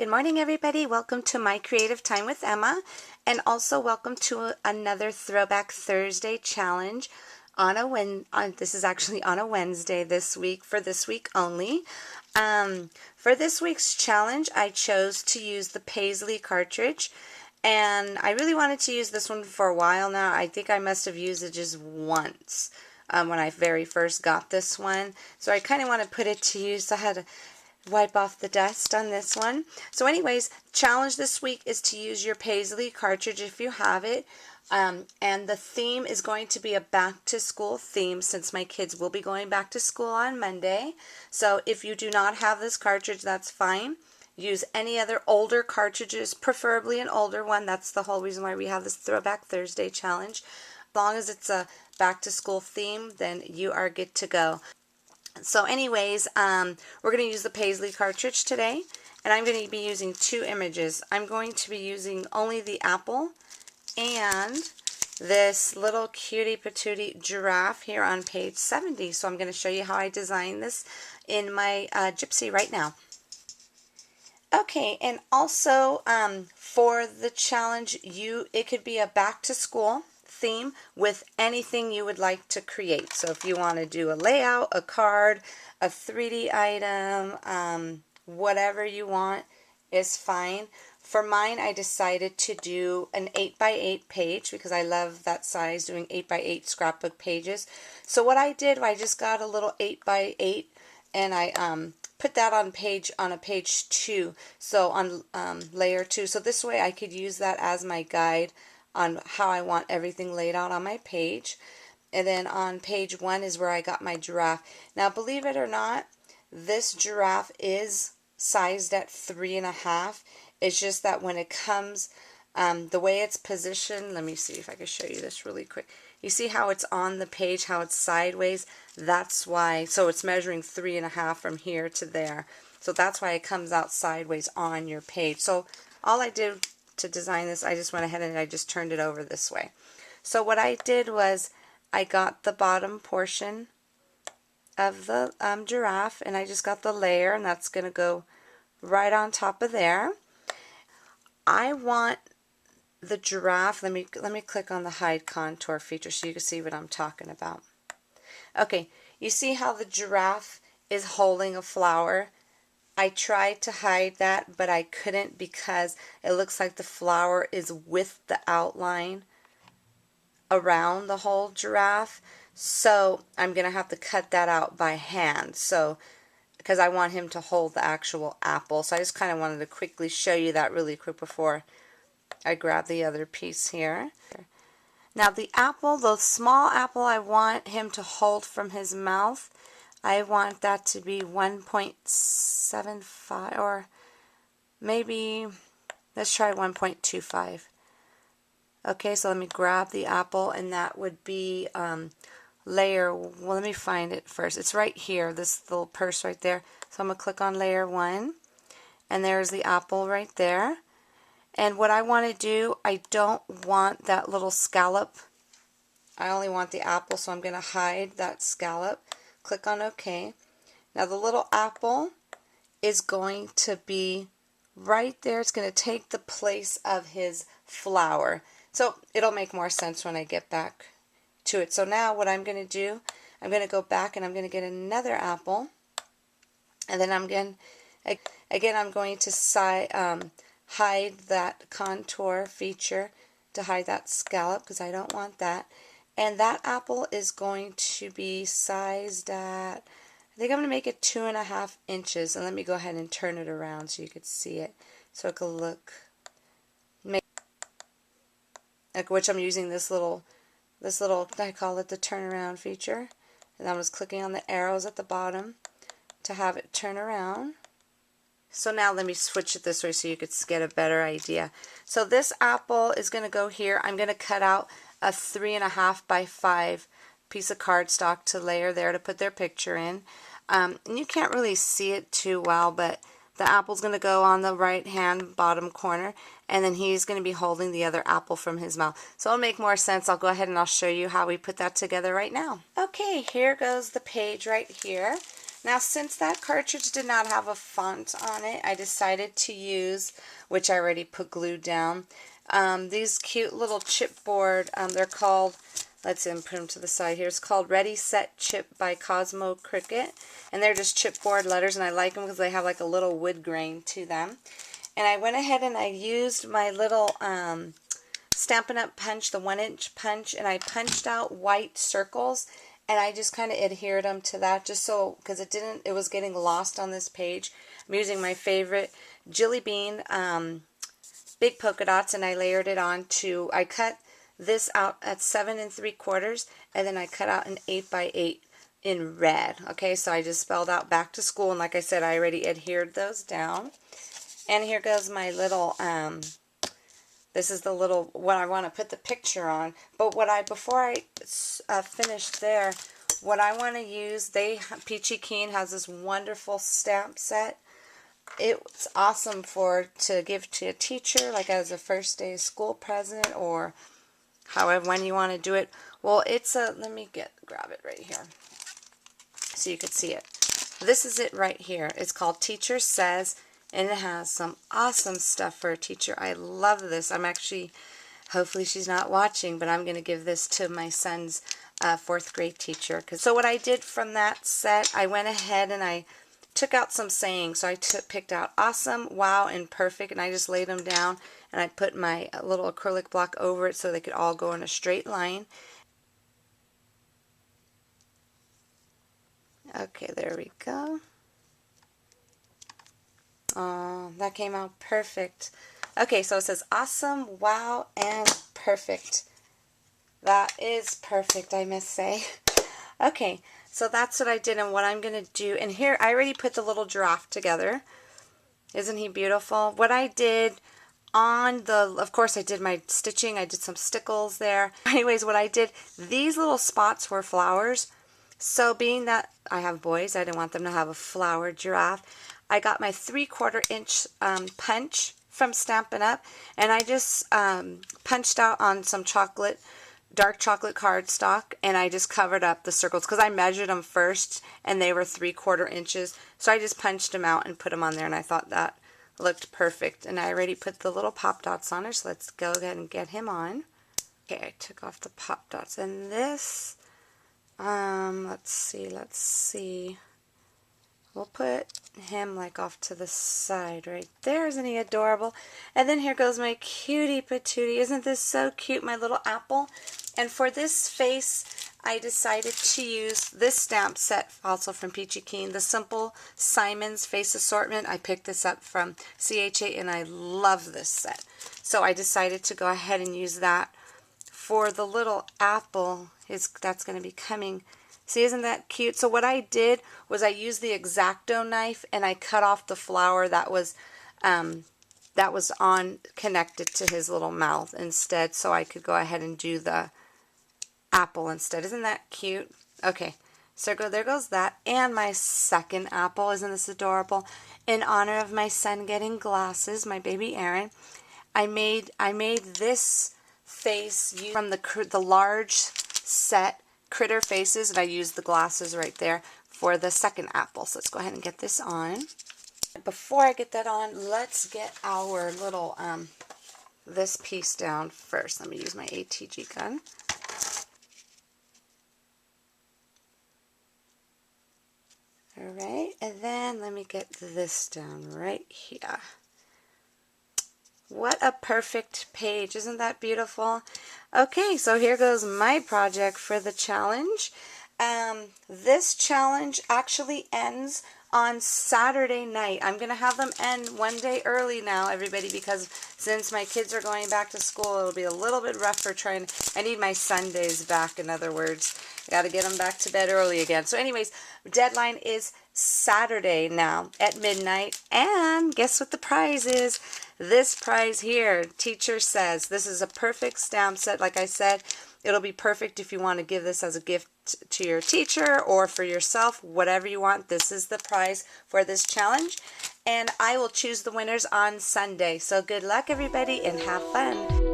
Good morning, everybody. Welcome to My Creative Time with Emma, and also welcome to another Throwback Thursday challenge on this is actually on a Wednesday this week, for this week only. For this week's challenge, I chose to use the Paisley cartridge, and I really wanted to use this one for a while now. I think I must have used it just once when I very first got this one, so I kind of want to put it to use. I had to wipe off the dust on this one. So anyways, challenge this week is to use your Paisley cartridge if you have it. And the theme is going to be a back to school theme, since my kids will be going back to school on Monday. So if you do not have this cartridge, that's fine. Use any other older cartridges, preferably an older one. That's the whole reason why we have this Throwback Thursday challenge. As long as it's a back to school theme, then you are good to go. So anyways, we're going to use the Paisley cartridge today, and I'm going to be using two images. I'm going to be using only the apple and this little cutie patootie giraffe here on page 70. So I'm going to show you how I designed this in my Gypsy right now. Okay, and also for the challenge, it could be a back to school theme with anything you would like to create. So if you want to do a layout, a card, a 3D item, whatever you want is fine. For mine, I decided to do an 8x8 page because I love that size, doing 8x8 scrapbook pages. So what I did, I just got a little 8x8 and I put that on a page 2, so on layer 2. So this way I could use that as my guide on how I want everything laid out on my page. And then on page 1 is where I got my giraffe. Now, believe it or not, this giraffe is sized at 3.5. It's just that when it comes, the way it's positioned, let me see if I can show you this really quick. You see how it's on the page, how it's sideways? That's why, so it's measuring 3.5 from here to there. So that's why it comes out sideways on your page. So all I did to design this, I just went ahead and I just turned it over this way. So what I did was I got the bottom portion of the giraffe, and I just got the layer, and that's going to go right on top of there. I want the giraffe, let me click on the hide contour feature so you can see what I'm talking about. Okay, you see how the giraffe is holding a flower? I tried to hide that, but I couldn't because it looks like the flower is with the outline around the whole giraffe. So I'm going to have to cut that out by hand. So because I want him to hold the actual apple. So I just kind of wanted to quickly show you that really quick before I grab the other piece here. Now the apple, the small apple I want him to hold from his mouth, I want that to be 1.75, or maybe, let's try 1.25. Okay, so let me grab the apple, and that would be layer, well, let me find it first. It's right here, this little purse right there. So I'm going to click on layer 1, and there's the apple right there. And what I want to do, I don't want that little scallop. I only want the apple, so I'm going to hide that scallop. Click on OK. Now the little apple is going to be right there. It's going to take the place of his flower. So it'll make more sense when I get back to it. So now what I'm going to do, I'm going to go back and I'm going to get another apple. And then I'm going to hide that contour feature to hide that scallop because I don't want that. And that apple is going to be sized at, I think I'm going to make it 2.5 inches. And let me go ahead and turn it around so you could see it. So it could look, which I'm using this little, I call it the turnaround feature. And I was clicking on the arrows at the bottom to have it turn around. So now let me switch it this way so you could get a better idea. So this apple is going to go here. I'm going to cut out a 3.5 by 5 piece of cardstock to layer there to put their picture in. And you can't really see it too well, but the apple's going to go on the right hand bottom corner, and then he's going to be holding the other apple from his mouth. So it'll make more sense. I'll go ahead and I'll show you how we put that together right now. Okay, here goes the page right here. Now, since that cartridge did not have a font on it, I decided to use, which I already put glued down, these cute little chipboard. They're called, let's see, put them to the side here. It's called Ready Set Chip by Cosmo Cricket, and they're just chipboard letters, and I like them because they have like a little wood grain to them. And I went ahead and I used my little Stampin' Up! Punch, the 1-inch punch, and I punched out white circles, and I just kind of adhered them to that just so, because it was getting lost on this page. I'm using my favorite Jilly Bean big polka dots, and I layered it on to, I cut this out at 7 3/4, and then I cut out an 8 by 8 in red. Okay, so I just spelled out back to school, and like I said, I already adhered those down. And here goes my little, this is the little, what I want to put the picture on. But before I finish there, what I want to use, Peachy Keen has this wonderful stamp set. It's awesome to give to a teacher, like as a first day school present, or however, when you want to do it. Well, let me grab it right here so you could see it. This is it right here. It's called Teacher Says, and it has some awesome stuff for a teacher. I love this. Hopefully she's not watching, but I'm going to give this to my son's 4th grade teacher. So what I did from that set, I went ahead and I took out some sayings. So I picked out awesome, wow, and perfect, and I just laid them down, and I put my little acrylic block over it so they could all go in a straight line. Okay, there we go. Oh, that came out perfect. Okay, so it says awesome, wow, and perfect. That is perfect, I must say. Okay, so that's what I did, and what I'm going to do, and here I already put the little giraffe together. Isn't he beautiful? What I did of course I did my stitching, I did some stickles there. Anyways, what I did, these little spots were flowers. So being that I have boys, I didn't want them to have a flower giraffe. I got my 3/4 inch punch from Stampin' Up, and I just punched out on some dark chocolate cardstock, and I just covered up the circles because I measured them first, and they were 3/4 inches. So I just punched them out and put them on there, and I thought that looked perfect. And I already put the little pop dots on her, so let's go ahead and get him on. Okay, I took off the pop dots, and this, let's see. We'll put him like off to the side right there. Isn't he adorable? And then here goes my cutie patootie. Isn't this so cute, my little apple? And for this face, I decided to use this stamp set, also from Peachy Keen, the Simple Simon's Face Assortment. I picked this up from CHA, and I love this set. So I decided to go ahead and use that. For the little apple, that's going to be coming. See, isn't that cute? So what I did was I used the X-Acto knife, and I cut off the flower that was connected to his little mouth instead, so I could go ahead and do the apple instead. Isn't that cute? Okay, so there goes that. And my second apple. Isn't this adorable? In honor of my son getting glasses, my baby Aaron, I made this face from the large set Critter Faces, and I used the glasses right there for the second apple. So let's go ahead and get this on. Before I get that on, let's get our little this piece down first. Let me use my ATG gun. Alright, and then let me get this down right here. What a perfect page. Isn't that beautiful? Okay, so here goes my project for the challenge. This challenge actually ends on Saturday night. I'm going to have them end one day early now, everybody, because since my kids are going back to school, it'll be a little bit rougher trying. I need my Sundays back, in other words. Got to get them back to bed early again. So anyways, deadline is Saturday now at midnight. And guess what the prize is? This prize here, Teacher Says. This is a perfect stamp set. Like I said, it'll be perfect if you want to give this as a gift to your teacher or for yourself, whatever you want. This is the prize for this challenge. And I will choose the winners on Sunday. So good luck, everybody, and have fun.